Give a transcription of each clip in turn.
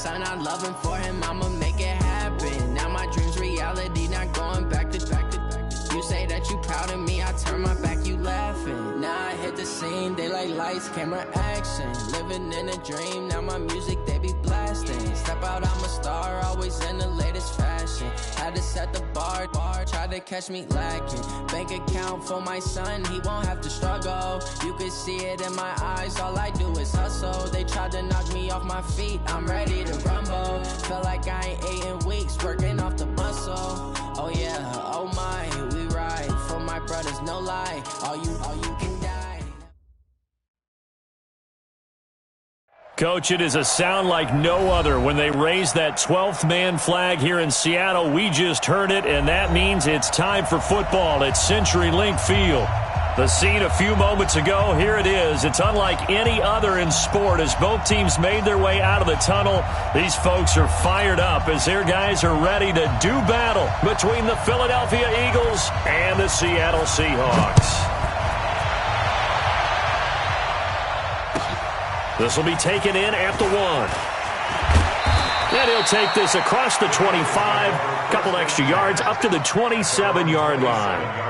son, I love him for him, I'ma make it happen. Now my dream's reality, not going back to. You say that you proud of me, I turn my back, you laughing. Now I hit the scene, they like lights, camera, action. Living in a dream, now my music, they be blasting. Step out, I'm a star, always in the latest fashion. Had to set the bar, try to catch me lacking. Bank account for my son, he won't have to struggle. You can see it in my eyes, all I do is hustle. They tried to knock me off my feet, I'm ready to rumble. Feel like I ain't ate in weeks, working off the muscle. Oh yeah, oh my, we ride for my brothers, no lie. All you can die. Coach, it is a sound like no other when they raise that 12th man flag here in Seattle. We just heard it, and that means it's time for football at CenturyLink Field. The scene a few moments ago, here it is. It's unlike any other in sport as both teams made their way out of the tunnel. These folks are fired up as their guys are ready to do battle between the Philadelphia Eagles and the Seattle Seahawks. This will be taken in at the 1. And he'll take this across the 25, couple extra yards up to the 27-yard line.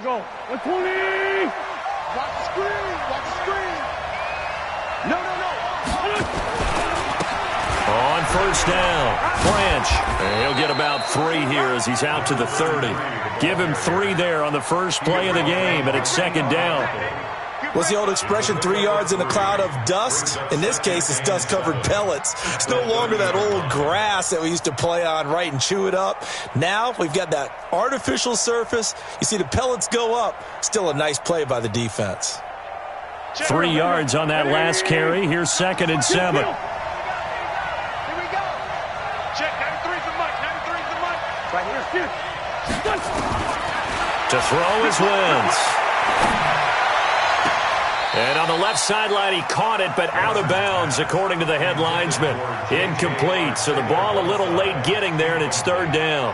Go. 120! Watch the screen! No! On first down, Branch. And he'll get about 3 here as he's out to the 30. Give him 3 there on the first play of the game, and it's second down. What's the old expression, 3 yards in a cloud of dust? In this case, it's dust-covered pellets. It's no longer that old grass that we used to play on, right, and chew it up. Now we've got that artificial surface. You see the pellets go up. Still a nice play by the defense. 3 yards on that last carry. Here's 2nd and 7. Here we go. Check, 93's the mic. Right here. To throw is Wentz. And on the left sideline, he caught it, but out of bounds, according to the head linesman. Incomplete, so the ball a little late getting there, and it's 3rd down.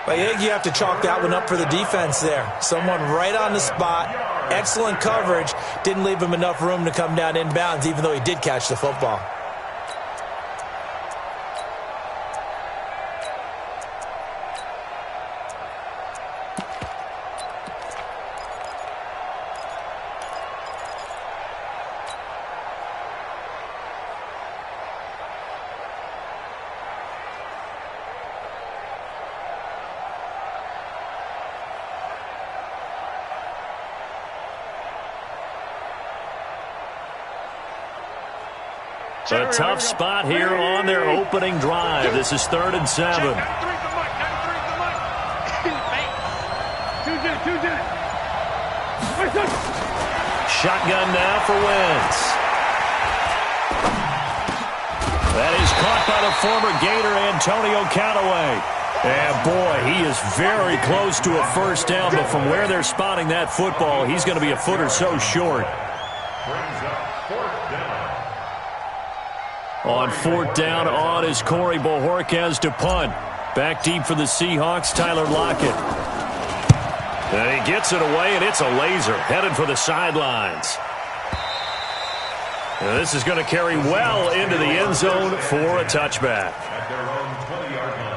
But I think you have to chalk that one up for the defense there. Someone right on the spot, excellent coverage, didn't leave him enough room to come down inbounds, even though he did catch the football. A tough spot here on their opening drive. This is 3rd and 7. Shotgun now for Wentz. That is caught by the former Gator Antonio Callaway. And boy, he is very close to a first down, but from where they're spotting that football, he's going to be a foot or so short. On 4th down, on is Corey Bojorquez to punt. Back deep for the Seahawks, Tyler Lockett. And he gets it away, and it's a laser headed for the sidelines. And this is going to carry well into the end zone for a touchback. At their own 20-yard line.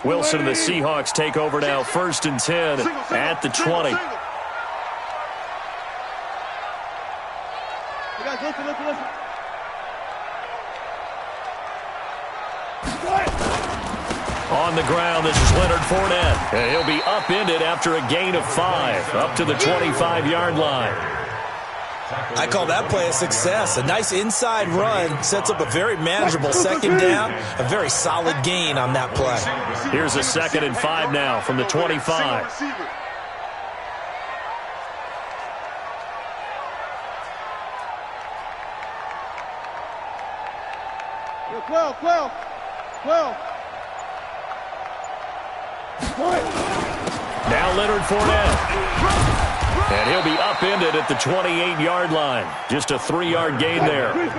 Wilson and the Seahawks take over now, 1st and 10 at the 20. You guys, listen. On the ground, this is Leonard Fournette. And he'll be upended after a gain of 5, up to the 25-yard line. I call that play a success. A nice inside run sets up a very manageable 2nd down. A very solid gain on that play. Here's a 2nd and 5 now from the 25. Now Leonard Fournette. And he'll be upended at the 28-yard line. Just a 3-yard gain there. Keep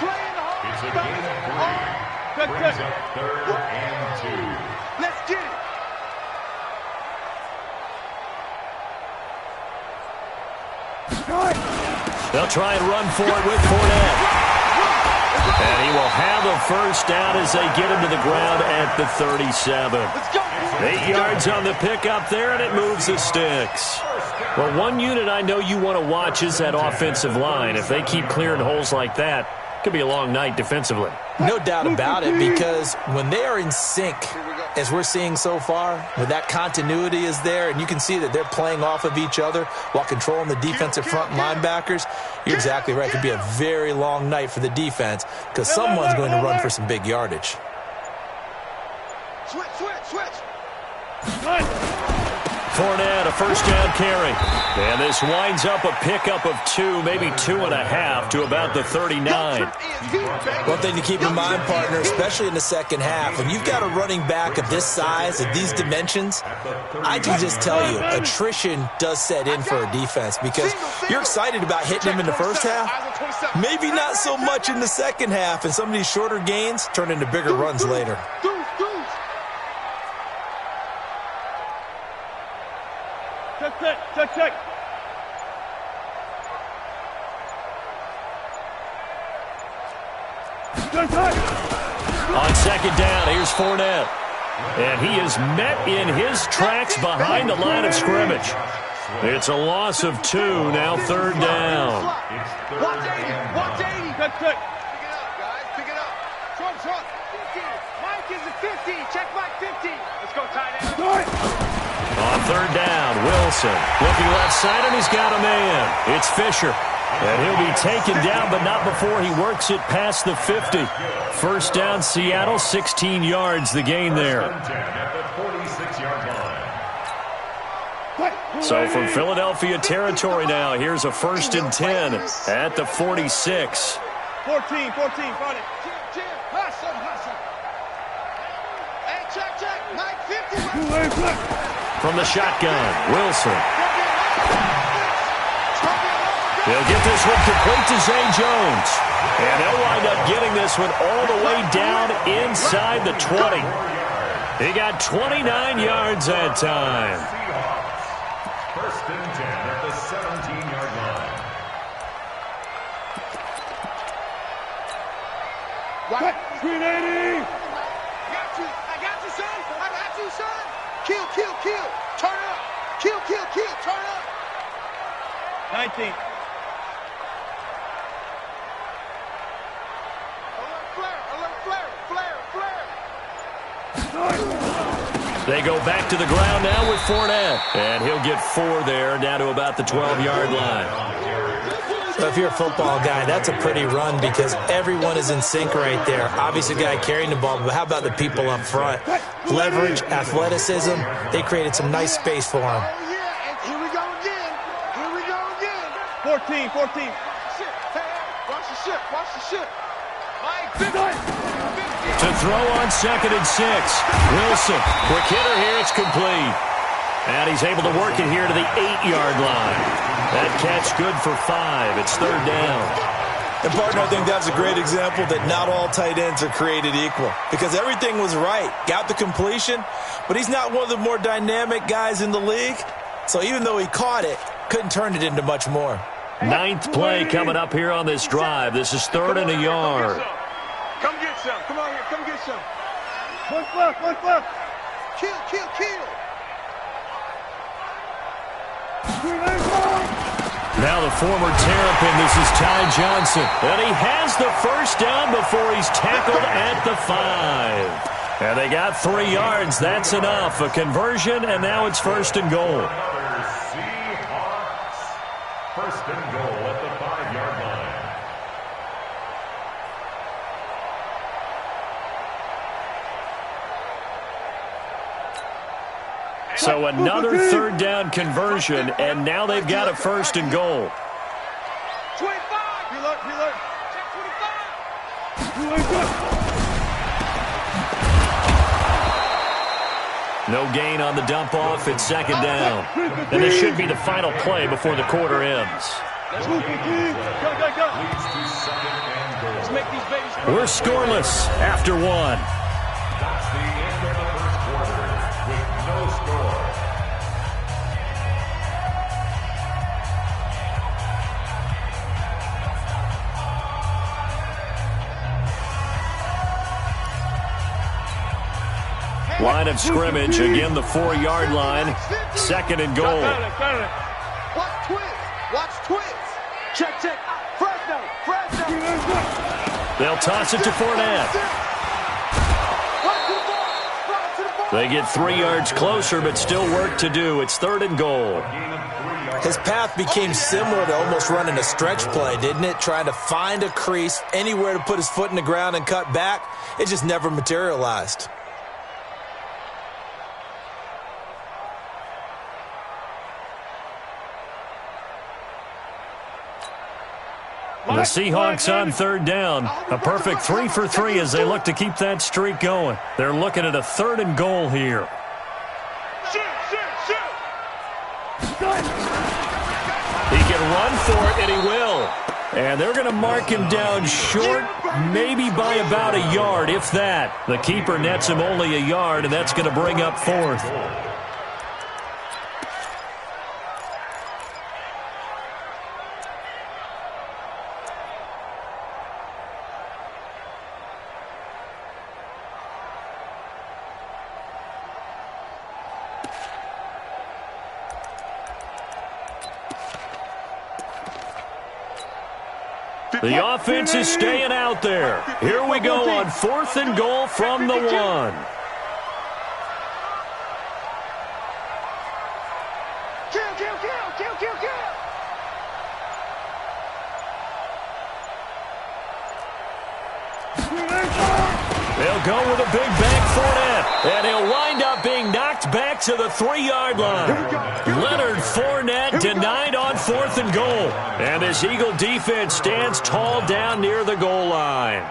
playing hard. Brings up 3rd and 2. Let's get it. They'll try and run for it with Fournette. And he will have a first down as they get him to the ground at the 37. 8 yards on the pickup there, and it moves the sticks. Well, one unit I know you want to watch is that offensive line. If they keep clearing holes like that, it could be a long night defensively. No doubt about it, because when they are in sync, as we're seeing so far, when that continuity is there, and you can see that they're playing off of each other while controlling the defensive front linebackers, you're exactly right. It could be a very long night for the defense because someone's going to run for some big yardage. Switch. Fournette, a first down carry. And this winds up a pickup of 2, maybe 2.5 to about the 39. One thing to keep in mind, partner, especially in the second half, when you've got a running back of this size, of these dimensions, I can just tell you, attrition does set in for a defense because you're excited about hitting him in the first half, maybe not so much in the second half, and some of these shorter gains turn into bigger runs later. Check. On second down, here's Fournette. And he is met in his tracks behind the line of scrimmage. It's a loss of 2, now 3rd down. 180. Check. Pick it up, guys. Pick it up. Trump. 50. Mike is a 50. Check Mike 50. Let's go, tight end. On 3rd down, Wilson looking left side, and he's got a man. It's Fisher. And he'll be taken down, but not before he works it past the 50. First down, Seattle, 16 yards, the gain there. So from Philadelphia territory now, here's a 1st and 10 at the 46. 14, got it. Jim, hustle. Hey, check. Mike 50. From the shotgun, Wilson. He'll get this one complete to Zay Jones. And he'll wind up getting this one all the way down inside the 20. He got 29 yards that time. 1st and 10 at the 17-yard line. What? 380. I got you, son. Kill. Turn up. Kill. Turn up. 19. Flare. They go back to the ground now with Fournette. And he'll get 4 there, down to about the 12-yard line. So if you're a football guy, that's a pretty run because everyone is in sync right there. Obviously, the guy carrying the ball, but how about the people up front? Leverage, athleticism, they created some nice space for him. Oh, yeah, and here we go again. 14. Watch the ship. Mike, 50. To throw on 2nd and 6. Wilson, quick hitter here, it's complete. And he's able to work it here to the 8-yard line. That catch good for 5. It's 3rd down. And, partner, I think that's a great example that not all tight ends are created equal because everything was right. Got the completion, but he's not one of the more dynamic guys in the league. So even though he caught it, couldn't turn it into much more. 9th play coming up here on this drive. This is 3rd and a yard. Come get some. Come on here. Come get some. One left. Kill. Now the former Terrapin, this is Ty Johnson. And he has the first down before he's tackled at the 5. And they got 3 yards. That's enough. A conversion, and now it's 1st and goal. Seahawks. 1st and goal at the 5-yard line. So another 3rd down conversion, and now they've got a 1st and goal. 25. No gain on the dump off. It's second down. And this should be the final play before the quarter ends. We're scoreless after one. That's the end of the first quarter with no score. Line of scrimmage, again the 4-yard line. Second and goal. Watch twins. Watch twins. Check, check. Fresno. They'll toss it to Fournette. They get 3 yards closer, but still work to do. It's third and goal. His path became similar to almost running a stretch play, didn't it? Trying to find a crease, anywhere to put his foot in the ground and cut back. It just never materialized. The Seahawks on third down. A perfect 3 for 3 as they look to keep that streak going. They're looking at a third and goal here. He can run for it, and he will. And they're going to mark him down short, maybe by about a yard, if that. The keeper nets him only a yard, and that's going to bring up fourth. The offense is staying out there. Here we go on fourth and goal from the 1. They'll go with a big bang Fournette, and he'll wind up being knocked back to the 3-yard line. Leonard Fournette denied on fourth and goal, and this Eagle defense stands tall down near the goal line.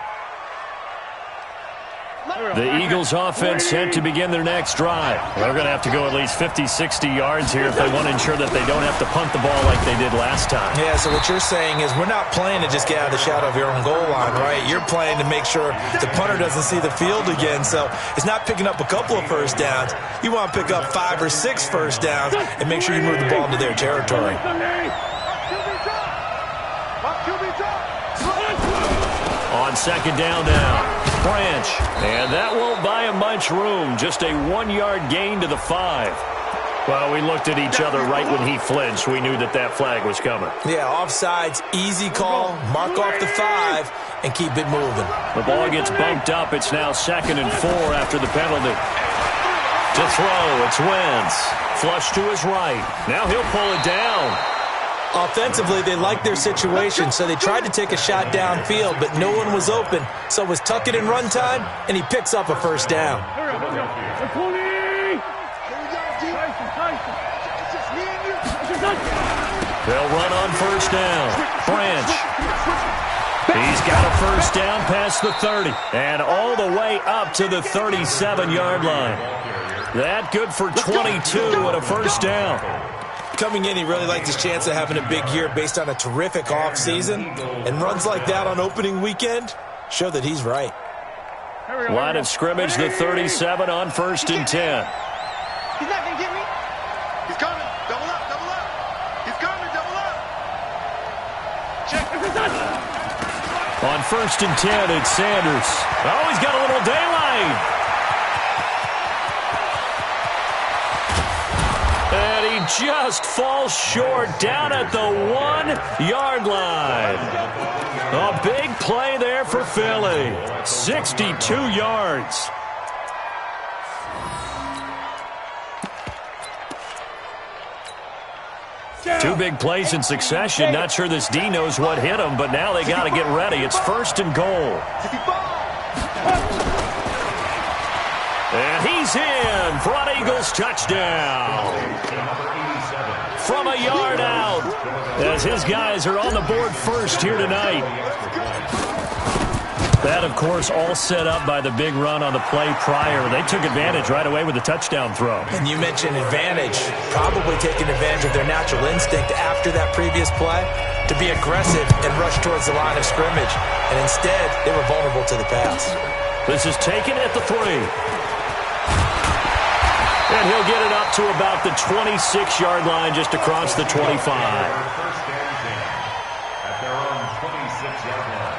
The Eagles offense set to begin their next drive. They're going to have to go at least 50, 60 yards here if they want to ensure that they don't have to punt the ball like they did last time. Yeah, so what you're saying is we're not playing to just get out of the shadow of your own goal line, right? You're playing to make sure the punter doesn't see the field again. So it's not picking up a couple of first downs. You want to pick up 5 or 6 first downs and make sure you move the ball into their territory. On second down now, Branch. And that won't buy him much room. Just a 1-yard gain to the 5. Well, we looked at each other right when he flinched. We knew that that flag was coming. Yeah, offsides, easy call. Mark off the 5 and keep it moving. The ball gets bumped up. It's now second and 4 after the penalty. To throw, it's Wentz. Flush to his right. Now he'll pull it down. Offensively, they liked their situation, so they tried to take a shot downfield, but no one was open. So it was tuck it in run time, and he picks up a first down. They'll run on first down. Branch. He's got a first down past the 30 and all the way up to the 37-yard line. That good for 22 and a first down. Coming in, he really liked his chance of having a big year based on a terrific offseason. And runs like that on opening weekend show that he's right. Line of scrimmage, the 37 on first and 10. He's not going to get me. He's coming. Double up, double up. He's coming, double up. Check. On first and 10, it's Sanders. Oh, he's got a little daylight. And he just falls short down at the 1-yard line. A big play there for Philly. 62 yards. Two big plays in succession. Not sure this D knows what hit him, but now they got to get ready. It's first and goal. And he's in for an Eagles touchdown. From a yard out, as his guys are on the board first here tonight. That, of course, all set up by the big run on the play prior. They took advantage right away with the touchdown throw. And you mentioned advantage, probably taking advantage of their natural instinct after that previous play to be aggressive and rush towards the line of scrimmage. And instead, they were vulnerable to the pass. This is taken at the 3. And he'll get it up to about the 26-yard line, just across the 25. First and 10 at their own 26-yard line.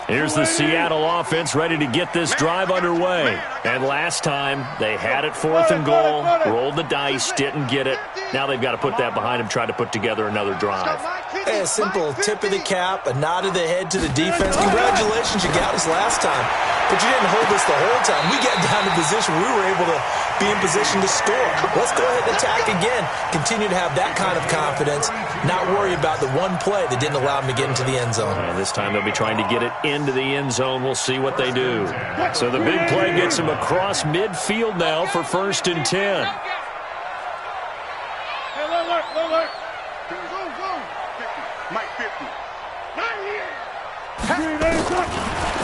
Here's the Seattle offense ready to get this drive underway. And last time, they had it 4th and goal, rolled the dice, didn't get it. Now they've got to put that behind them, try to put together another drive. Hey, a simple tip of the cap, a nod of the head to the defense. Congratulations, you got us last time. But you didn't hold us the whole time. We got down to position we were able to be in position to score. Let's go ahead and attack again. Continue to have that kind of confidence, not worry about the one play that didn't allow them to get into the end zone. And this time they'll be trying to get it into the end zone. We'll see what they do. So the big play gets them across midfield now for 1st and 10. Alert. Go. Mike 50. Not here.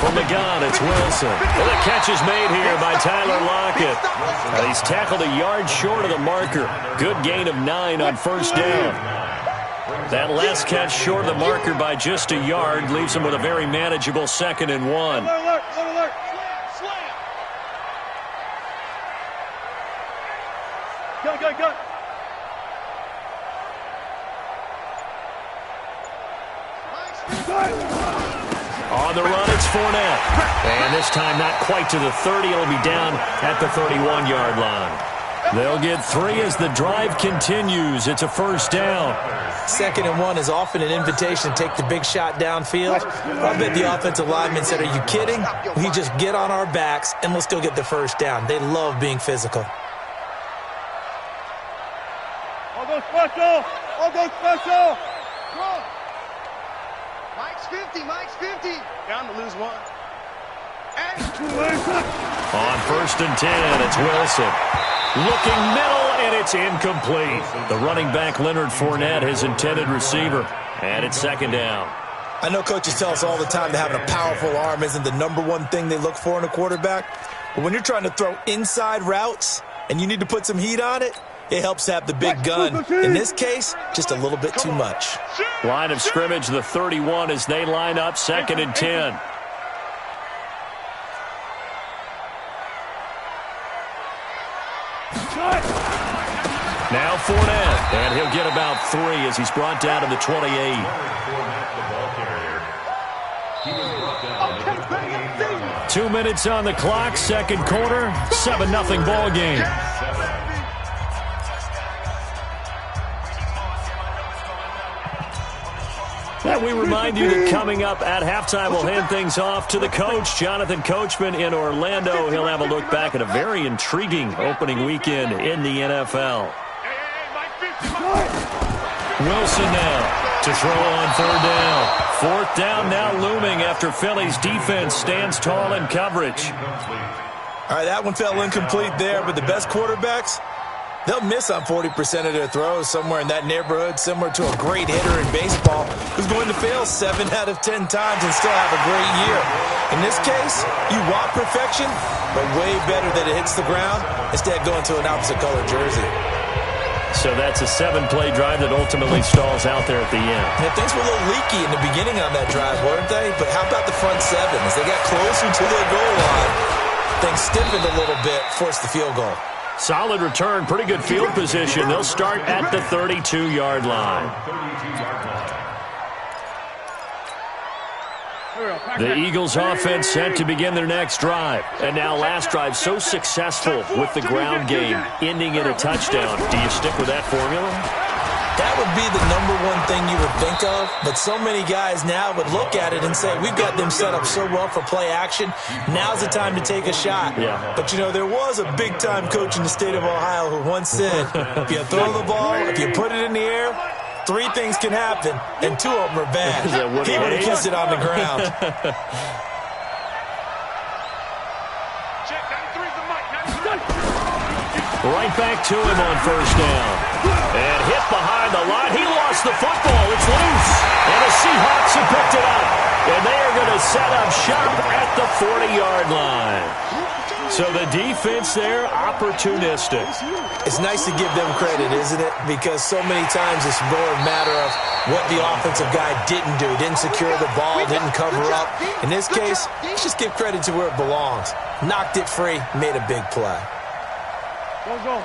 From the gun, it's Wilson. And the catch is made here by Tyler Lockett. And he's tackled a yard short of the marker. Good gain of 9 on 1st down. That last catch short of the marker by just a yard leaves him with a very manageable 2nd and 1. Alert. Slam. Go. On the run, it's Fournette. And this time not quite to the 30. It'll be down at the 31-yard line. They'll get 3 as the drive continues. It's a 1st down. 2nd and 1 is often an invitation to take the big shot downfield. I bet the offensive lineman said, are you kidding? We just get on our backs and let's go get the 1st down. They love being physical. All go special. Come on. Mike's 50. Down to lose 1. On 1st and 10, it's Wilson. Looking middle, and it's incomplete. The running back, Leonard Fournette, his intended receiver. And it's 2nd down. I know coaches tell us all the time that having a powerful arm isn't the #1 thing they look for in a quarterback. But when you're trying to throw inside routes and you need to put some heat on it, it helps have the big gun. In this case, just a little bit too much. Line of scrimmage, the 31 as they line up, 2nd and 10. Now Fournette, and he'll get about 3 as he's brought down to the 28. 2 minutes on the clock, 2nd quarter, 7-0 ball game. And we remind you that coming up at halftime, we'll hand things off to the coach, Jonathan Coachman in Orlando. He'll have a look back at a very intriguing opening weekend in the NFL. Wilson now to throw on 3rd down. 4th down now looming after Philly's defense stands tall in coverage. All right, that one fell incomplete there, but the best quarterbacks, they'll miss on 40% of their throws, somewhere in that neighborhood, similar to a great hitter in baseball who's going to fail 7 out of 10 times and still have a great year. In this case, you want perfection, but way better that it hits the ground instead of going to an opposite color jersey. So that's a 7-play drive that ultimately stalls out there at the end. Yeah, things were a little leaky in the beginning on that drive, weren't they? But how about the front 7? As they got closer to their goal line, things stiffened a little bit, forced the field goal. Solid return, pretty good field position. They'll start at the 32-yard line. The Eagles offense set to begin their next drive. And now last drive so successful with the ground game, ending in a touchdown. Do you stick with that formula? That would be the #1 thing you would think of, but so many guys now would look at it and say, we've got them set up so well for play action, now's the time to take a shot. Yeah. But, you know, there was a big-time coach in the state of Ohio who once said, if you throw the ball, if you put it in the air, 3 things can happen, and 2 of them are bad. He would have kissed it on the ground. Check, 93's the mic, 93. Right back to him on first down. And hit behind the line. He lost the football. It's loose. And the Seahawks have picked it up. And they are going to set up shop at the 40-yard line. So the defense there, opportunistic. It's nice to give them credit, isn't it? Because so many times it's more a matter of what the offensive guy didn't do. Didn't secure the ball, didn't cover up. In this case, let's just give credit to where it belongs. Knocked it free, made a big play.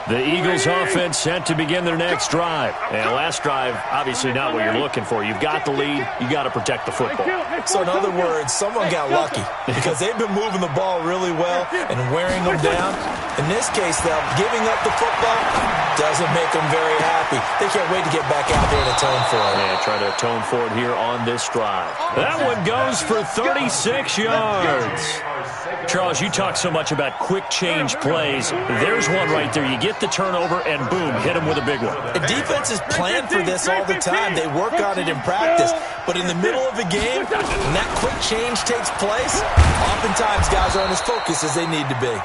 The Eagles offense set to begin their next drive. And last drive, obviously not what you're looking for. You've got the lead. You got to protect the football. So in other words, someone got lucky because they've been moving the ball really well and wearing them down. In this case, though, giving up the football doesn't make them very happy. They can't wait to get back out there and atone for it. Yeah, try to atone for it here on this drive. That one goes for 36 yards. Charles, you talk so much about quick change plays. There's one right there. You get the turnover, and boom, hit him with a big one. The defenses plan for this all the time. They work on it in practice. But in the middle of the game, when that quick change takes place, oftentimes guys aren't as focused as they need to be.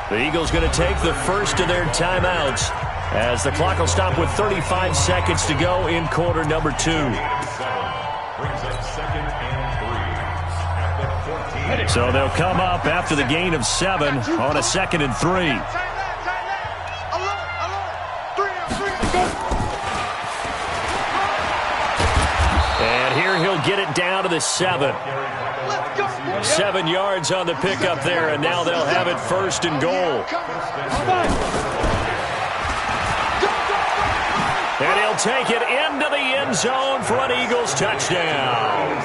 The Eagles going to take the first of their timeouts as the clock will stop with 35 seconds to go in quarter number 2. Brings up 2nd and 3 at the 14. So they'll come up after the gain of 7 on a 2nd and 3. And here he'll get it down to the 7. 7 yards on the pickup there, and now they'll have it 1st and goal. And he'll take it into the end zone for an Eagles touchdown.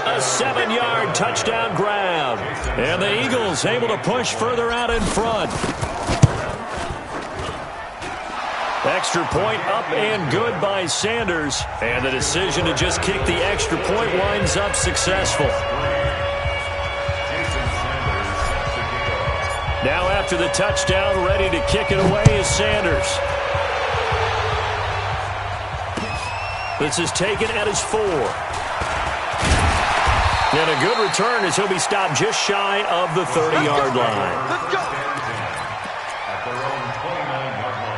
A 7-yard touchdown grab. And the Eagles able to push further out in front. Extra point up and good by Sanders. And the decision to just kick the extra point winds up successful. Now after the touchdown, ready to kick it away is Sanders. This is taken at his 4. And a good return as he'll be stopped just shy of the 30-yard line. Let's go. At their own 29-yard line.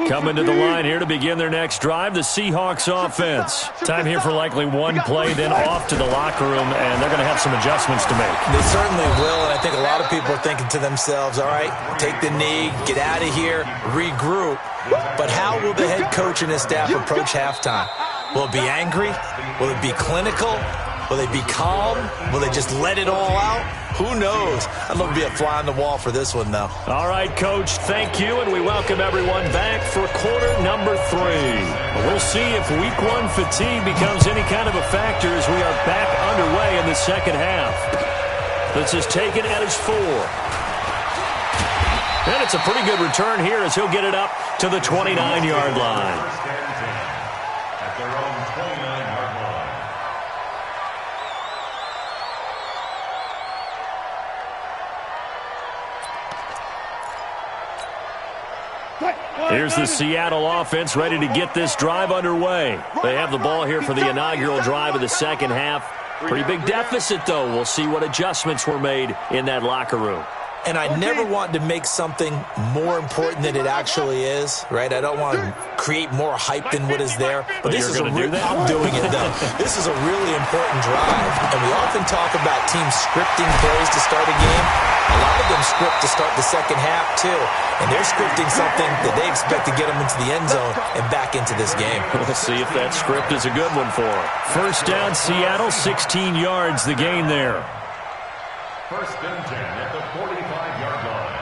Coming to the line here to begin their next drive, the Seahawks offense. Time here for likely one play, then off to the locker room, and they're going to have some adjustments to make. They certainly will, and I think a lot of people are thinking to themselves, all right, take the knee, get out of here, regroup. But how will the head coach and his staff approach halftime? Will it be angry? Will it be clinical? Will they be calm? Will they just let it all out? Who knows? I'd love to be a fly on the wall for this one, though. All right, Coach, thank you, and we welcome everyone back for quarter number 3. We'll see if week 1 fatigue becomes any kind of a factor as we are back underway in the second half. This is taken at his 4. And it's a pretty good return here as he'll get it up to the 29-yard line. At their own 29-yard line. Here's the Seattle offense ready to get this drive underway. They have the ball here for the inaugural drive of the second half. Pretty big deficit, though. We'll see what adjustments were made in that locker room. And I never want to make something more important than it actually is, right? I don't want to create more hype than what is there. But this is I'm doing it, though. This is a really important drive. And we often talk about teams scripting plays to start a game. A lot of them script to start the second half, too. And they're scripting something that they expect to get them into the end zone and back into this game. We'll see if that script is a good one for them. First down, Seattle, 16 yards, the gain there. 1st and 10 at the 45-yard line.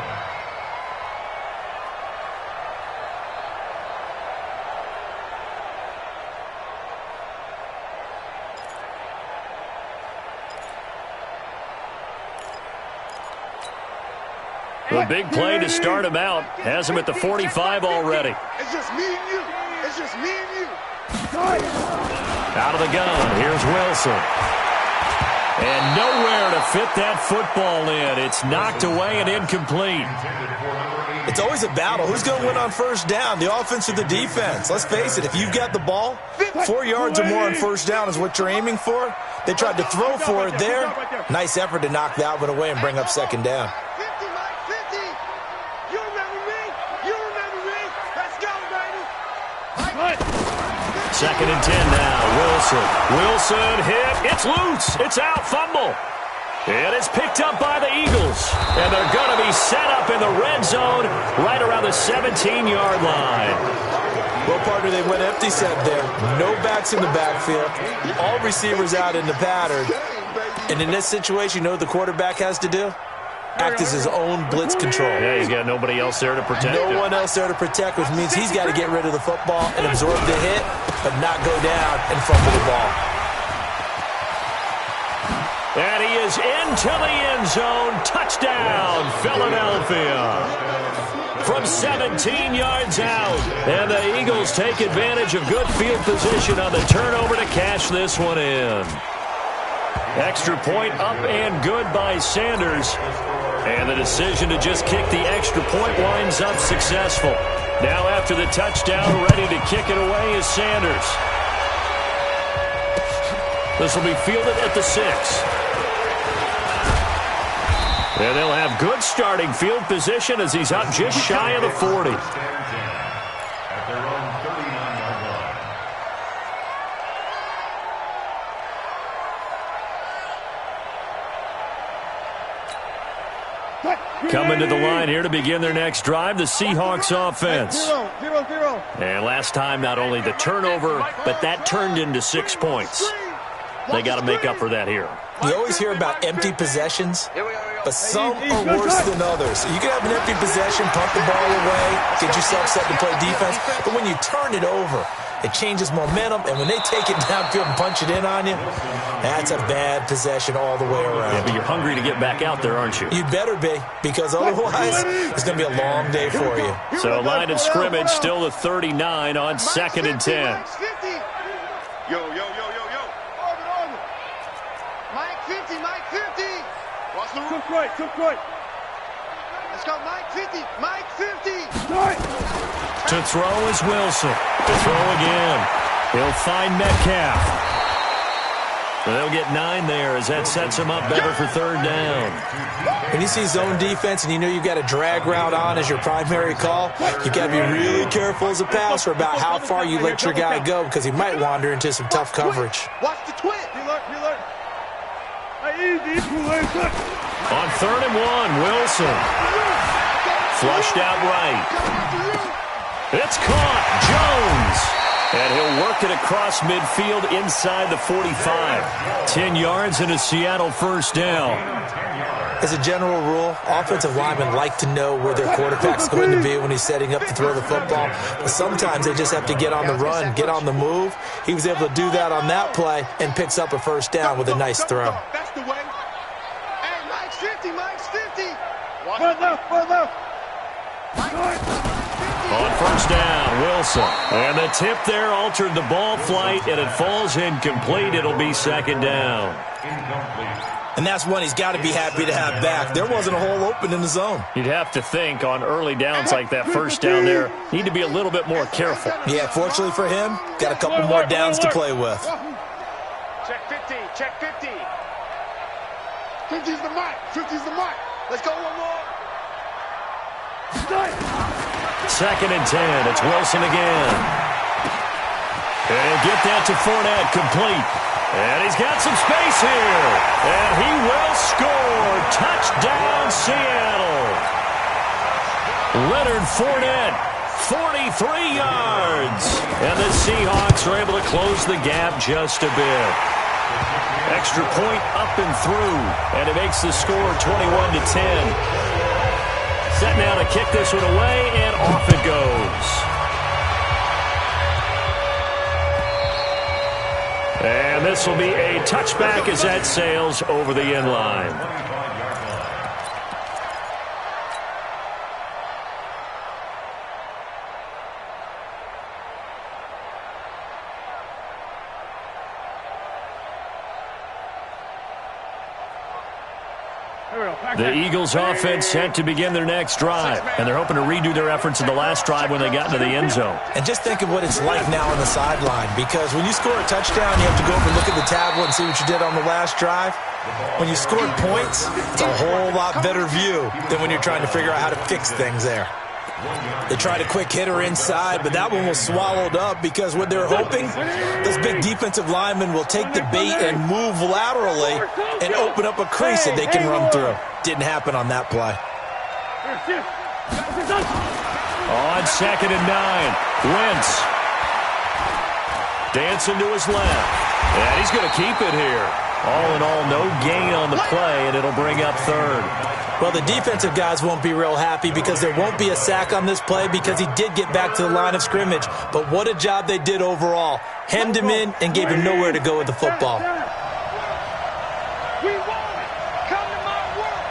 The big play to start him out has him at the 45 already. It's just me and you. It's just me and you. Out of the gun, here's Wilson. And nowhere to fit that football in. It's knocked away and incomplete. It's always a battle. Who's going to win on first down, the offense or the defense? Let's face it, if you've got the ball, 4 yards or more on first down is what you're aiming for. They tried to throw for it there. Nice effort to knock that one away and bring up second down. 50, Mike, 50. You remember me? You remember me? Let's go, baby. Second and 10 now. Wilson hit. It's loose. It's out. Fumble. It is picked up by the Eagles. And they're going to be set up in the red zone right around the 17-yard line. Well, partner, they went empty set there. No backs in the backfield. All receivers out in the pattern. And in this situation, you know what the quarterback has to do? Act as his own blitz control. Yeah, he's got nobody else there to protect him. No one else there to protect, which means he's got to get rid of the football and absorb the hit, but not go down and fumble the ball. And he is into the end zone. Touchdown, Philadelphia. From 17 yards out. And the Eagles take advantage of good field position on the turnover to cash this one in. Extra point up and good by Sanders. And the decision to just kick the extra point winds up successful. Now after the touchdown, ready to kick it away is Sanders. This will be fielded at the 6. And they'll have good starting field position as he's up just shy of the 40. Coming to the line here to begin their next drive, the Seahawks offense. 0-0. And last time, not only the turnover, but that turned into 6 points. They got to make up for that here. You always hear about empty possessions, but some are worse than others. You can have an empty possession, punt the ball away, get yourself set to play defense, but when you turn it over, it changes momentum, and when they take it downfield and punch it in on you, that's a bad possession all the way around. Yeah, but you're hungry to get back out there, aren't you? You better be, because otherwise it's going to be a long day for you. So line of scrimmage still the 39 on 2nd and 10. Yo. Mike 50, Mike 50. Watch the roof. Took right. Let's go, Mike 50, Mike 50. To throw is Wilson. To throw again. He'll find Metcalf. They'll get 9 there as that sets him up better for third down. When you see zone defense and you know you've got a drag route on as your primary call, you've got to be really careful as a passer about how far you let your guy go because he might wander into some tough coverage. Watch the twist. On 3rd and 1, Wilson. Flushed out right. It's caught. Jones. And he'll work it across midfield inside the 45. 10 yards and a Seattle first down. As a general rule, offensive linemen like to know where their quarterback's going to be when he's setting up to throw the football. But sometimes they just have to get on the run, get on the move. He was able to do that on that play and picks up a first down with a nice throw. That's the way. Hey, Mike's 50, Mike's 50. One left. On first down, Wilson. And the tip there altered the ball flight, and it falls incomplete. It'll be second down. And that's one he's got to be happy to have back. There wasn't a hole open in the zone. You'd have to think on early downs like that first down there, need to be a little bit more careful. Yeah, fortunately for him, got a couple more downs to play with. Check 50. 50's the mark. Let's go one more. Second and 10. It's Wilson again. And he'll get that to Fournette, complete. And he's got some space here. And he will score. Touchdown, Seattle. Leonard Fournette, 43 yards. And the Seahawks are able to close the gap just a bit. Extra point up and through. And it makes the score 21-10. Set now to kick this one away, and off it goes. And this will be a touchback as that sails over the end line. The Eagles offense set to begin their next drive, and they're hoping to redo their efforts in the last drive when they got into the end zone. And just think of what it's like now on the sideline, because when you score a touchdown, you have to go over and look at the tablet and see what you did on the last drive. When you scored points, it's a whole lot better view than when you're trying to figure out how to fix things there. They tried a quick hitter inside, but that one was swallowed up because what they're hoping, those big defensive linemen will take the bait and move laterally and open up a crease that they can run through. Didn't happen on that play. On 2nd and 9, Wentz. Dancing to his left. And he's going to keep it here. All in all, no gain on the play, and it'll bring up 3rd. Well, the defensive guys won't be real happy because there won't be a sack on this play because he did get back to the line of scrimmage. But what a job they did overall. Hemmed him in and gave him nowhere to go with the football. We won! Come to my world!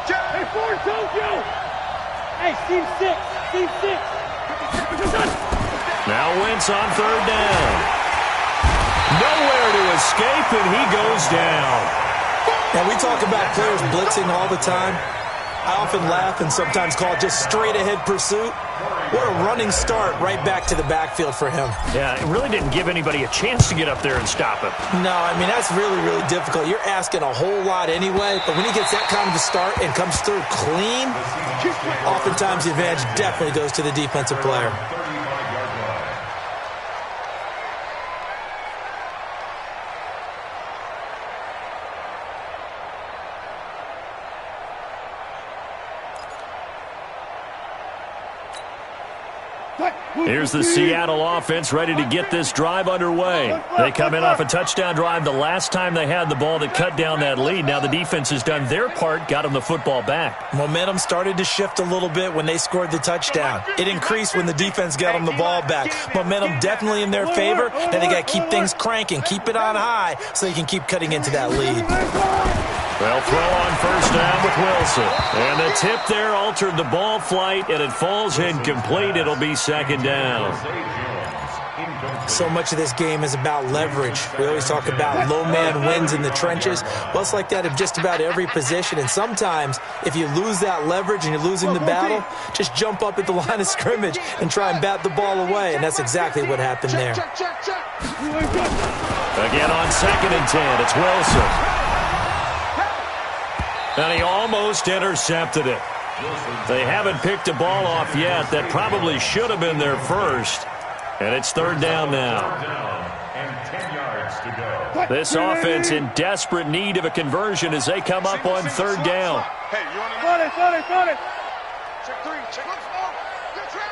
Hey, Ford told you! Hey, Steve 6! Now Wentz on 3rd down. Nowhere to escape, and he goes down. Now, we talk about players blitzing all the time. I often laugh and sometimes call it just straight-ahead pursuit. What a running start right back to the backfield for him. Yeah, it really didn't give anybody a chance to get up there and stop him. No, I mean, that's really, really difficult. You're asking a whole lot anyway, but when he gets that kind of a start and comes through clean, oftentimes the advantage definitely goes to the defensive player. Here's the Seattle offense ready to get this drive underway. They come in off a touchdown drive the last time they had the ball that cut down that lead. Now the defense has done their part, got them the football back. Momentum started to shift a little bit when they scored the touchdown. It increased when the defense got them the ball back. Momentum definitely in their favor. Now they got to keep things cranking, keep it on high so they can keep cutting into that lead. They'll throw on 1st down with Wilson. And the tip there altered the ball flight, and it falls incomplete. It'll be 2nd down. So much of this game is about leverage. We always talk about low man wins in the trenches. Well, it's like that in just about every position. And sometimes, if you lose that leverage and you're losing the battle, just jump up at the line of scrimmage and try and bat the ball away. And that's exactly what happened there. Again on 2nd and 10, it's Wilson. And he almost intercepted it. They haven't picked a ball off yet. That probably should have been their first. And it's 3rd down now. This offense in desperate need of a conversion as they come up on 3rd down. Hey, you want to... Got it. Check 3, check. Good track.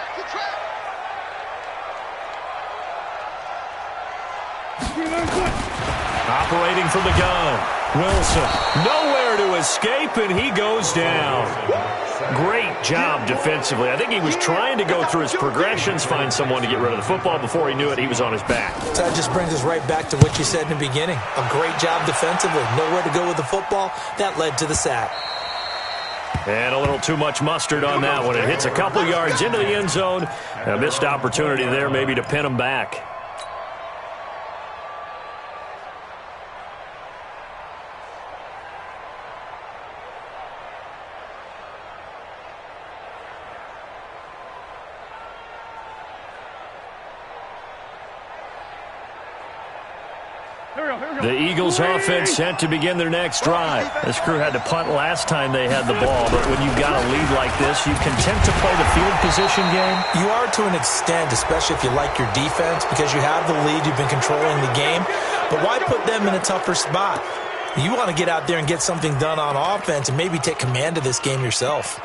Operating from the gun. Wilson, nowhere to escape, and he goes down. Great job defensively. I think he was trying to go through his progressions, find someone to get rid of the football. Before he knew it, he was on his back. So that just brings us right back to what you said in the beginning. A great job defensively. Nowhere to go with the football. That led to the sack. And a little too much mustard on that one. It hits a couple yards into the end zone. A missed opportunity there maybe to pin him back. The Eagles offense set to begin their next drive. This crew had to punt last time they had the ball, but when you've got a lead like this, you content to play the field position game? You are to an extent, especially if you like your defense, because you have the lead, you've been controlling the game. But why put them in a tougher spot? You want to get out there and get something done on offense and maybe take command of this game yourself.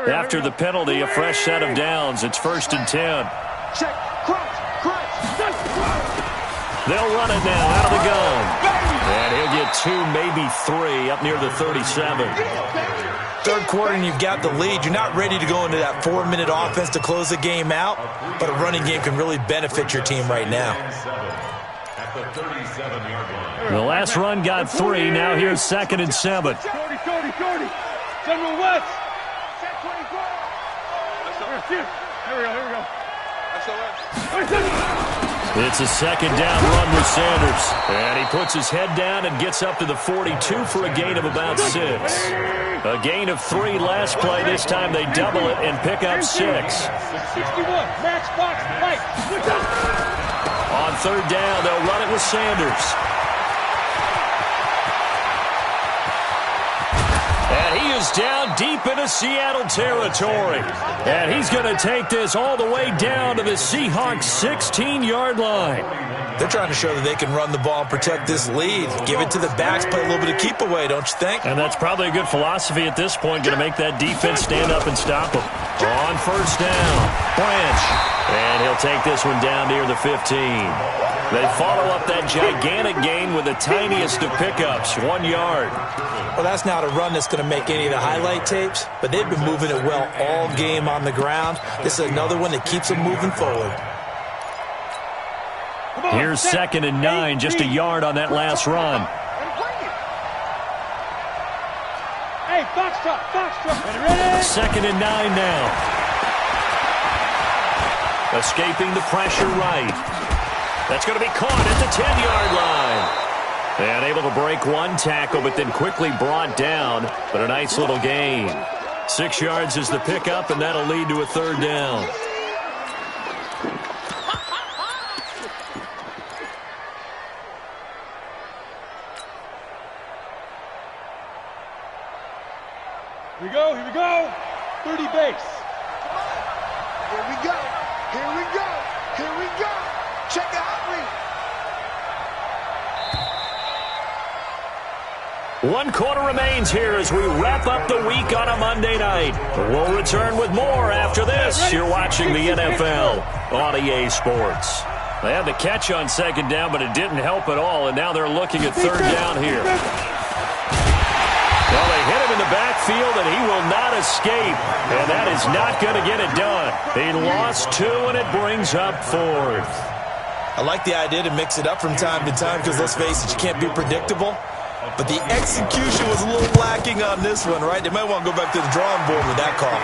After the penalty, a fresh set of downs. It's 1st and 10. Check, crunch. They'll run it now out of the gun. And he'll get 2, maybe 3 up near the 37. 3rd quarter and you've got the lead. You're not ready to go into that 4-minute offense to close the game out, but a running game can really benefit your team right now. The last run got 3. Now here's 2nd and 7. General West. Set 24. Here we go. SOS. It's a second down run with Sanders. And he puts his head down and gets up to the 42 for a gain of about 6. A gain of 3 last play. This time they double it and pick up 6. 61, match box, right. On third down, they'll run it with Sanders. And he is down deep into Seattle territory. And he's going to take this all the way down to the Seahawks' 16-yard line. They're trying to show that they can run the ball and protect this lead. Give it to the backs, play a little bit of keep away, don't you think? And that's probably a good philosophy at this point, going to make that defense stand up and stop them. On first down, Branch. And he'll take this one down near the 15. They follow up that gigantic gain with the tiniest of pickups, 1 yard. Well, that's not a run that's going to make any of the highlight tapes, but they've been moving it well all game on the ground. This is another one that keeps them moving forward. Here's 2nd and 9, just a yard on that last run. Hey, Foxtrot. Ready? 2nd and 9 now. Escaping the pressure right. That's going to be caught at the 10-yard line. And able to break one tackle, but then quickly brought down. But a nice little gain. 6 yards is the pickup, and that'll lead to a third down. Here we go. 30 base. Here we go. Check the hot read. 1 quarter remains here as we wrap up the week on a Monday night. We'll return with more after this. You're watching the NFL on EA Sports. They had the catch on 2nd down, but it didn't help at all, and now they're looking at 3rd down here. Well, they hit him in the backfield, and he will not escape. And that is not going to get it done. He lost 2, and it brings up 4th. I like the idea to mix it up from time to time because, let's face it, you can't be predictable. But the execution was a little lacking on this one, right? They might want to go back to the drawing board with that call.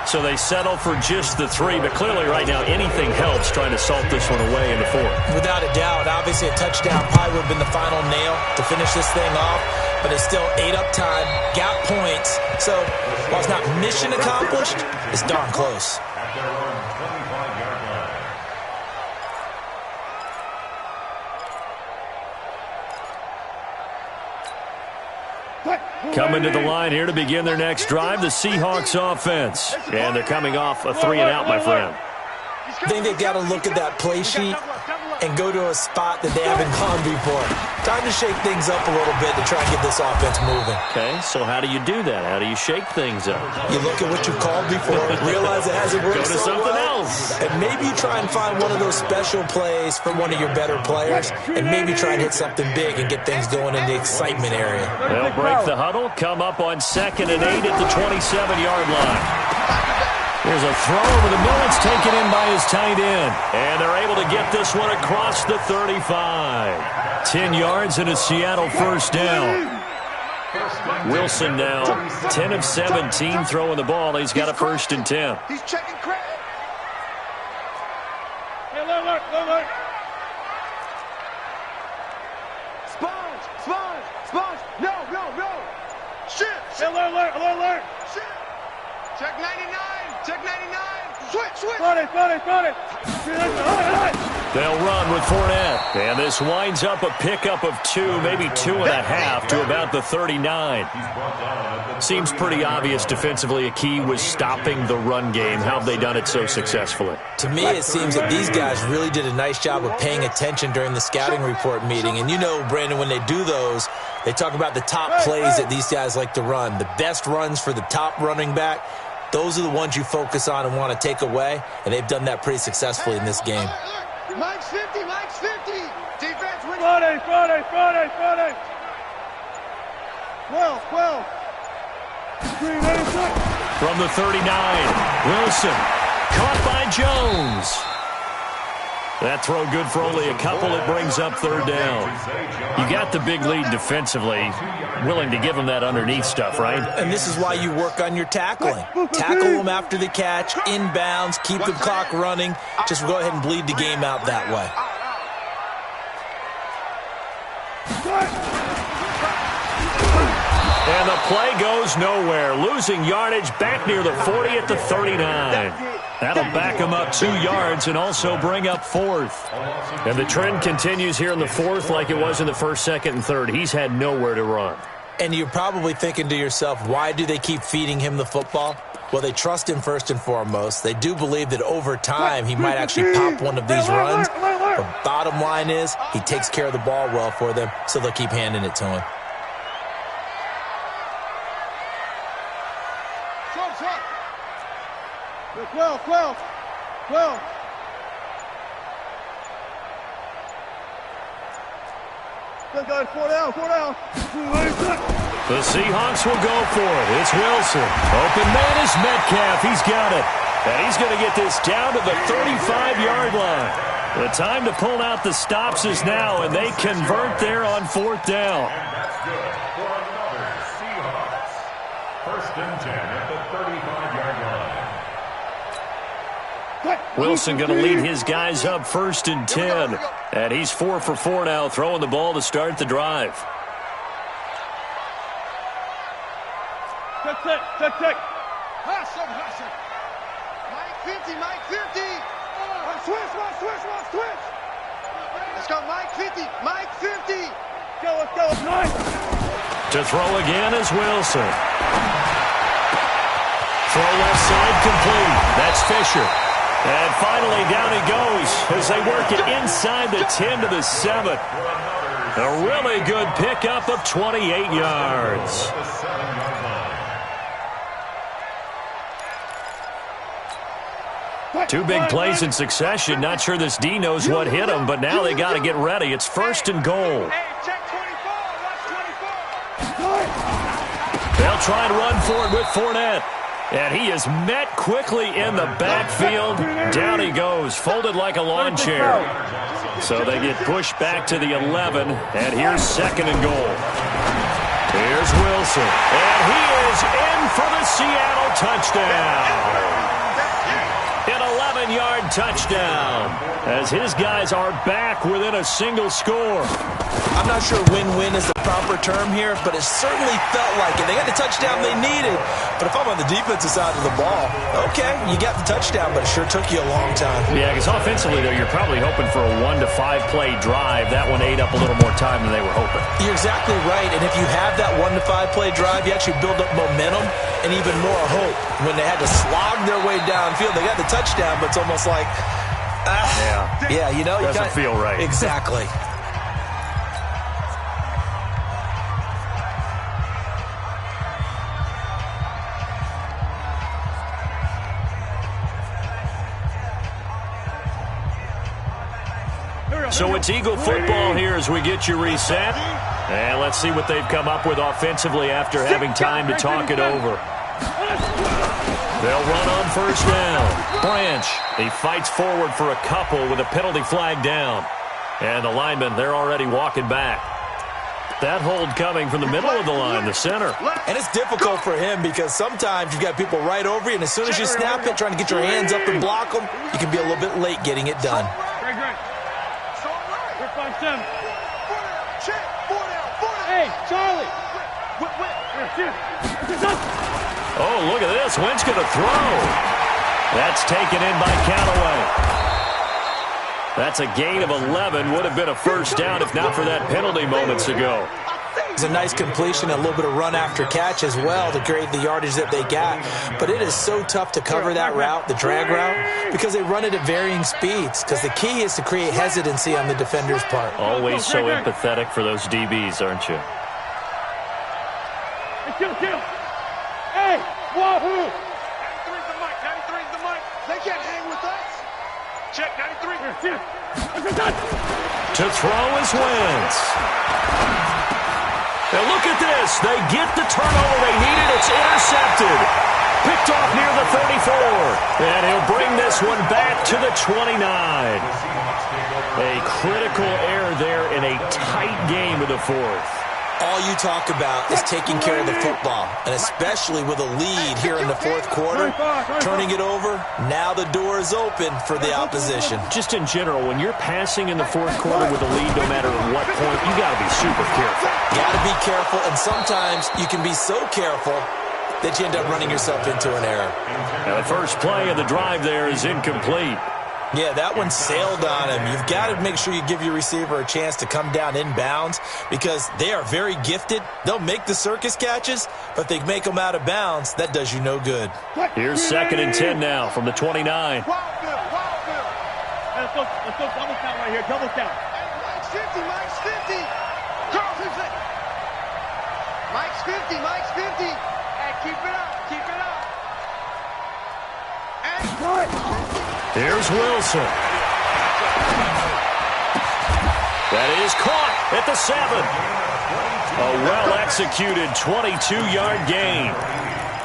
So they settle for just the 3, but clearly right now anything helps trying to salt this one away in the 4th. Without a doubt, obviously a touchdown probably would have been the final nail to finish this thing off, but it's still 8 up time, got points. So while it's not mission accomplished, it's darn close. Coming to the line here to begin their next drive, the Seahawks offense. And they're coming off a 3-and-out, my friend. I think they've got to look at that play sheet and go to a spot that they haven't gone before. Time to shake things up a little bit to try and get this offense moving. Okay, so how do you do that? How do you shake things up? You look at what you've called before, realize it hasn't worked Go to so something well, else. and maybe you try and find one of those special plays from one of your better players, and maybe try and hit something big and get things going in the excitement area. They'll break the huddle, come up on 2nd and 8 at the 27-yard line. Here's a throw over the middle. It's taken in by his tight end. And they're able to get this one across the 35. 10 yards and a Seattle first down. Wilson now 10 of 17 throwing the ball. He's got a 1st and 10. He's checking credit. Hey, alert. Sponge. No. Shit. Hey, alert. Shit. Check 99. Switch. Got it. They'll run with Fournette. And this winds up a pickup of 2, maybe 2.5 to about the 39. Seems pretty obvious defensively a key was stopping the run game. How have they done it so successfully? To me, it seems that these guys really did a nice job of paying attention during the scouting report meeting. And you know, Brandon, when they do those, they talk about the top plays that these guys like to run. The best runs for the top running back. Those are the ones you focus on and want to take away, and they've done that pretty successfully in this game. Mike's 50. Defense winning. Friday. 12. From the 39, Wilson caught by Jones. That throw good for only a couple. It brings up third down. You got the big lead defensively. Willing to give them that underneath stuff, right? And this is why you work on your tackling. Tackle them after the catch, inbounds, keep the clock running. Just go ahead and bleed the game out that way. And the play goes nowhere. Losing yardage back near the 40 at the 39. That'll back him up 2 yards and also bring up fourth. And the trend continues here in the fourth like it was in the first, second, and third. He's had nowhere to run. And you're probably thinking to yourself, why do they keep feeding him the football? Well, they trust him first and foremost. They do believe that over time he might actually pop one of these runs. The bottom line is he takes care of the ball well for them, so they'll keep handing it to him. Well. Good guys, 4 down. The Seahawks will go for it. It's Wilson. Open man is Metcalf. He's got it. And he's going to get this down to the 35-yard line. The time to pull out the stops is now, and they convert there on fourth down. And that's good for another Seahawks. First and 10 at the 35-yard line. Wilson going to lead his guys up first and 10. And he's 4 for 4 now, throwing the ball to start the drive. Check. Hustle. Mike 50. Switch. Let's go, Mike 50. Let's go. Nice. To throw again is Wilson. Throw left side complete. That's Fisher. And finally down he goes as they work it inside the 10 to the 7. A really good pickup of 28 yards. Two big plays in succession. Not sure this D knows what hit him, but now they got to get ready. It's first and goal. Hey, check 24. Watch 24. They'll try and run for it with Fournette. And he is met quickly in the backfield. Down he goes, folded like a lawn chair. So they get pushed back to the 11, and here's second and goal. Here's Wilson, and he is in for the Seattle touchdown. An 11-yard touchdown as his guys are back within a single score. I'm not sure win-win is the proper term here, but it certainly felt like it. They got the touchdown they needed, but if I'm on the defensive side of the ball, okay, you got the touchdown, but it sure took you a long time. Yeah, because offensively, though, you're probably hoping for a 1 to 5 play drive. That one ate up a little more time than they were hoping. You're exactly right, and if you have that 1 to 5 play drive, you actually build up momentum and even more hope. When they had to slog their way downfield, they got the touchdown, but it's almost like, yeah, you know, doesn't feel right. Exactly. So it's Eagle football here as we get you reset. And let's see what they've come up with offensively after having time to talk it over. They'll run on first down. Branch, he fights forward for a couple with a penalty flag down. And the linemen, they're already walking back. That hold coming from the middle of the line, the center. And it's difficult for him because sometimes you've got people right over you, and as soon as you snap it, trying to get your hands up and block them, you can be a little bit late getting it done. Hey, Charlie. Oh, look at this. Wentz going to throw. That's taken in by Callaway. That's a gain of 11. Would have been a first down if not for that penalty moments ago. It's a nice completion, a little bit of run after catch as well to create the yardage that they got. But it is so tough to cover that route, the drag route, because they run it at varying speeds. Because the key is to create hesitancy on the defender's part. Always so empathetic for those DBs, aren't you? Hey, wahoo! 93's the mic, 93's the mic. They can't hang with us. Check 93. To throw is Wentz. Now look at this. They get the turnover they needed. It's intercepted. Picked off near the 34. And he'll bring this one back to the 29. A critical error there in a tight game of the fourth. All you talk about is taking care of the football, and especially with a lead here in the fourth quarter, turning it over, now the door is open for the opposition. Just in general, when you're passing in the fourth quarter with a lead, no matter at what point, you got to be super careful. Got to be careful, and sometimes you can be so careful that you end up running yourself into an error. Now the first play of the drive there is incomplete. Yeah, that one sailed on him. You've got to make sure you give your receiver a chance to come down inbounds because they are very gifted. They'll make the circus catches, but they make them out of bounds. That does you no good. Here's 2nd and 10 now from the 29. Let's go double count right here, double count. Mike's 50, Mike's 50. Mike's 50, Mike's 50. Hey, keep it up, keep it up. And good. Here's Wilson. That is caught at the 7. A well-executed 22-yard gain.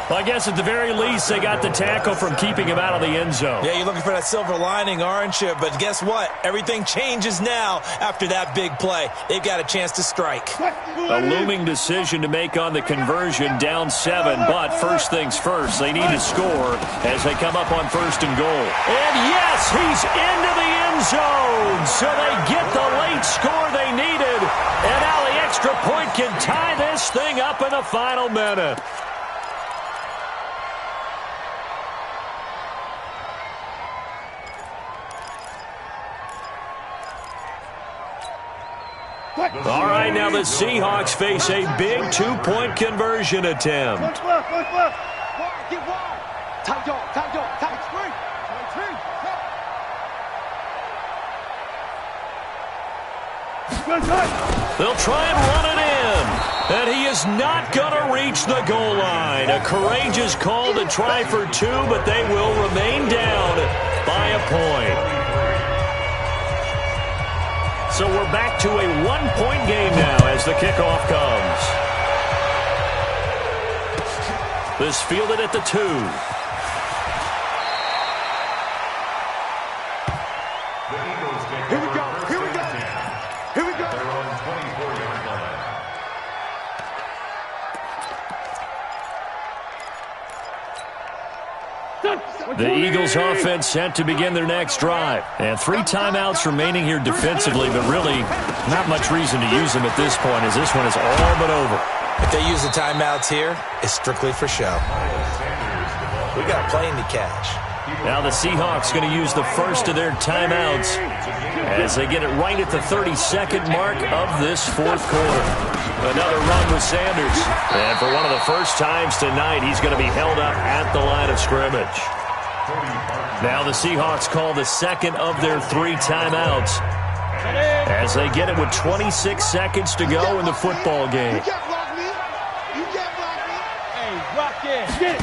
Well, I guess at the very least, they got the tackle from keeping him out of the end zone. Yeah, you're looking for that silver lining, aren't you? But guess what? Everything changes now after that big play. They've got a chance to strike. A looming decision to make on the conversion, down 7. But first things first, they need to score as they come up on 1st and goal. And yes, he's into the end zone. So they get the late score they needed. And now the extra point can tie this thing up in the final minute. All right, now the Seahawks face a big 2-point conversion attempt. Get wide. Tight dog, tight screen. They'll try and run it in. And he is not going to reach the goal line. A courageous call to try for 2, but they will remain down by a point. So we're back to a 1-point game now as the kickoff comes. This fielded at the 2. Here we go. They're on 24-yard line. The Eagles offense set to begin their next drive. And 3 timeouts remaining here defensively, but really not much reason to use them at this point as this one is all but over. If they use the timeouts here, it's strictly for show. We got a plane to catch. Now the Seahawks going to use the first of their timeouts as they get it right at the 32nd mark of this fourth quarter. Another run with Sanders. And for one of the first times tonight, he's going to be held up at the line of scrimmage. Now the Seahawks call the second of their 3 timeouts as they get it with 26 seconds to go in the football game. You can't block me. You can't block me. Hey, rock in. Get it.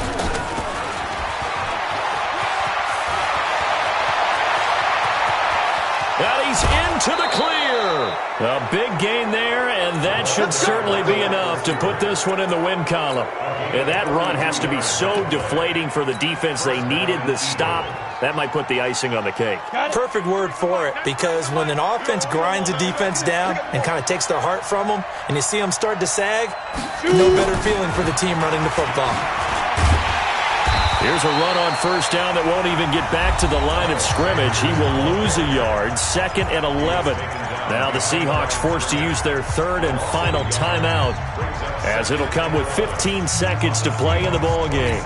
And he's into the clear. A big gain there, and that should certainly be enough to put this one in the win column. And that run has to be so deflating for the defense. They needed the stop. That might put the icing on the cake. Perfect word for it, because when an offense grinds a defense down and kind of takes their heart from them, and you see them start to sag, no better feeling for the team running the football. Here's a run on first down that won't even get back to the line of scrimmage. He will lose a yard, 2nd and 11. Now the Seahawks forced to use their 3rd and final timeout as it'll come with 15 seconds to play in the ball game.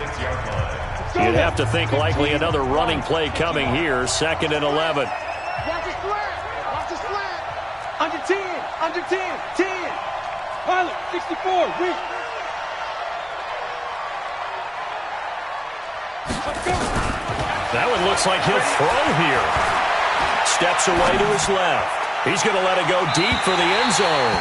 You'd have to think likely another running play coming here, 2nd and 11. Watch this flat. Watch this flat. Under 10. Under 10. 10. Pilot, 64. Reach. That one looks like he'll throw here. Steps away to his left. He's going to let it go deep for the end zone.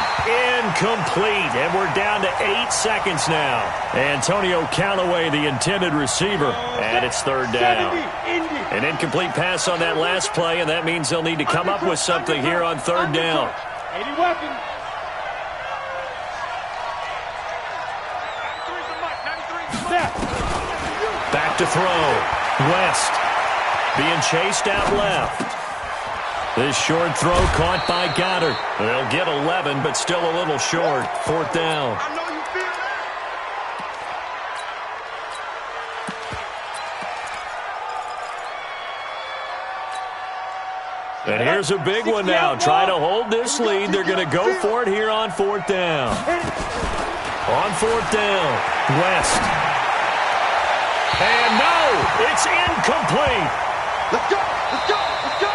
Incomplete, and we're down to 8 seconds now. Antonio Callaway, the intended receiver, and it's 3rd down. An incomplete pass on that last play, and that means they'll need to come up with something here on 3rd down. 80 weapons. Back to throw. West being chased out left. This short throw caught by Goddard. They'll get 11, but still a little short. 4th down. I know you feel that. And here's a big one now. Try to hold this lead. They're going to go for it here on 4th down. On 4th down, West. And no, it's incomplete. Let's go, let's go, let's go.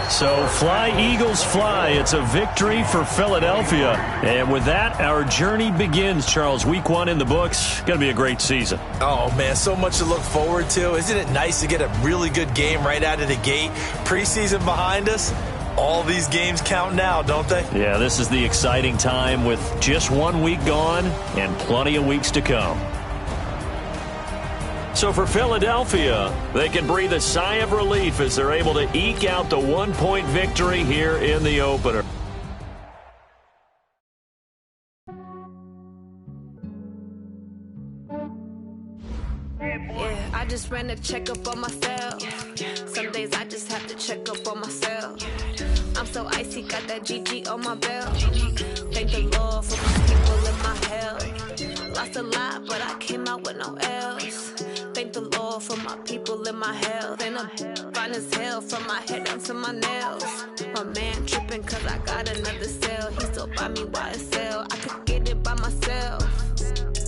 So fly, Eagles, fly. It's a victory for Philadelphia. And with that, our journey begins, Charles. Week 1 in the books. Going to be a great season. Oh, man, so much to look forward to. Isn't it nice to get a really good game right out of the gate? Preseason behind us. All these games count now, don't they? Yeah, this is the exciting time with just 1 week gone and plenty of weeks to come. So for Philadelphia, they can breathe a sigh of relief as they're able to eke out the 1-point victory here in the opener. Yeah, I just ran a checkup on myself. Some days I just have to check up on myself. I'm so icy, got that GG on my belt. Thank the Lord for my people in my health. Lost a lot, but I came out with no L's. Thank the Lord for my people in my health. And I'm fine as hell from my head down to my nails. My man tripping cause I got another cell. He still buy me YSL. I could get it by myself.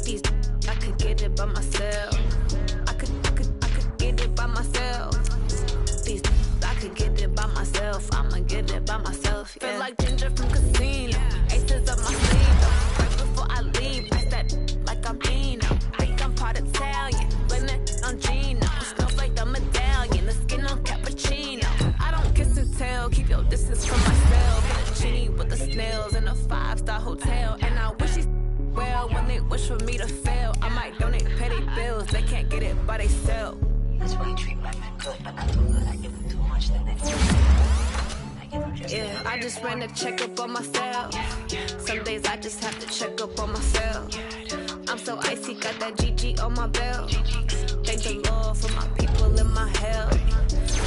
These I could get it by myself. I could get it by myself. These I could get it by myself. I'ma get it by myself. Yeah. Feel like Ginger from Casino. Aces up my sleeve. Right before I leave, pass that like I'm Eno. Think I'm part Italian. Blame it on Gino. Snowflake the medallion. The skin on cappuccino. I don't kiss and tell. Keep your distance from myself. In a genie with the snails in a 5-star hotel. And I wish he's well when they wish for me to fail. I might donate petty bills. They can't get it by themselves. That's why you treat women good, but not too good. I give them too much, then they yeah, I just ran a checkup on myself. Some days I just have to check up on myself. I'm so icy, got that GG on my belt. Thank the Lord for my people in my health.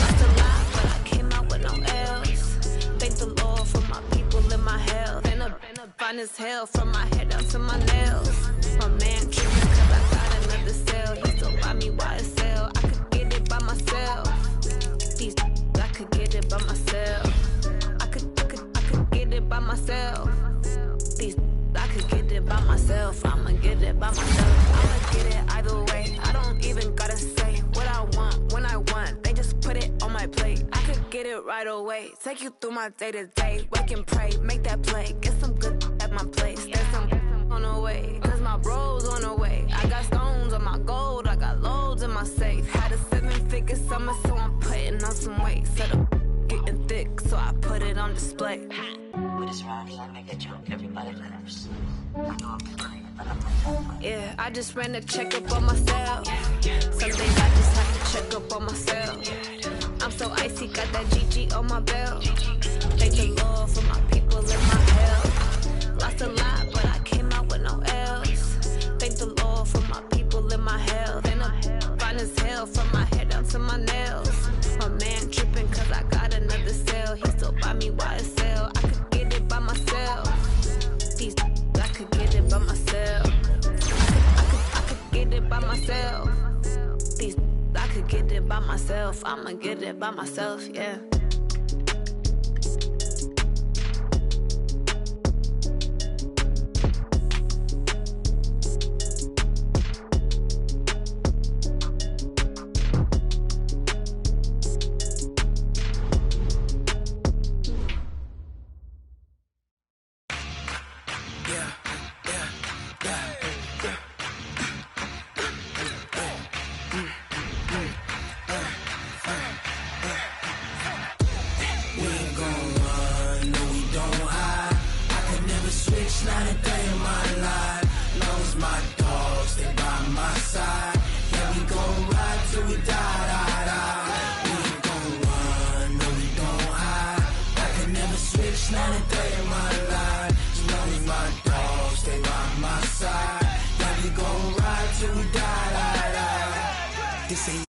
Lost a lot, but I came out with no L's. Thank the Lord for my people in my health. And I'm fine as hell from my head down to my nails. My man tripping cause I got another cell. He still buy me YSL. I could get it by myself. These I could get it by myself. I could get it by myself. These I could get it by myself. I'ma get it by myself. I'ma get it either way. I don't even gotta say what I want when I want. They just put it on my plate. I could get it right away. Take you through my day to day. Wake and pray, make that play. Get some good at my place. There's some on the way. Cause my bro's on the way. I got stones on my gold. I got loads in my safe. Had a 7-figure summer, so I'm putting on some weight. Set up getting thick, so I put it on display. with this round, I make a joke. Everybody laughs. I know I'm funny, but I'm not. Yeah, I just ran a checkup on myself. Some days I just have to check up on myself. I'm so icy, got that GG on my belt. Thank the Lord for my people in my health. Lost a lot, but I came out with no L's. Thank the Lord for my people in my health. And I'm fine as hell from my head down to my nails. My man tripping cause I got another cell. He still buy me YSL. I could get it by myself. These I could get it by myself. I could get it by myself. These I could get it by myself. I'ma get it by myself, yeah. This ain't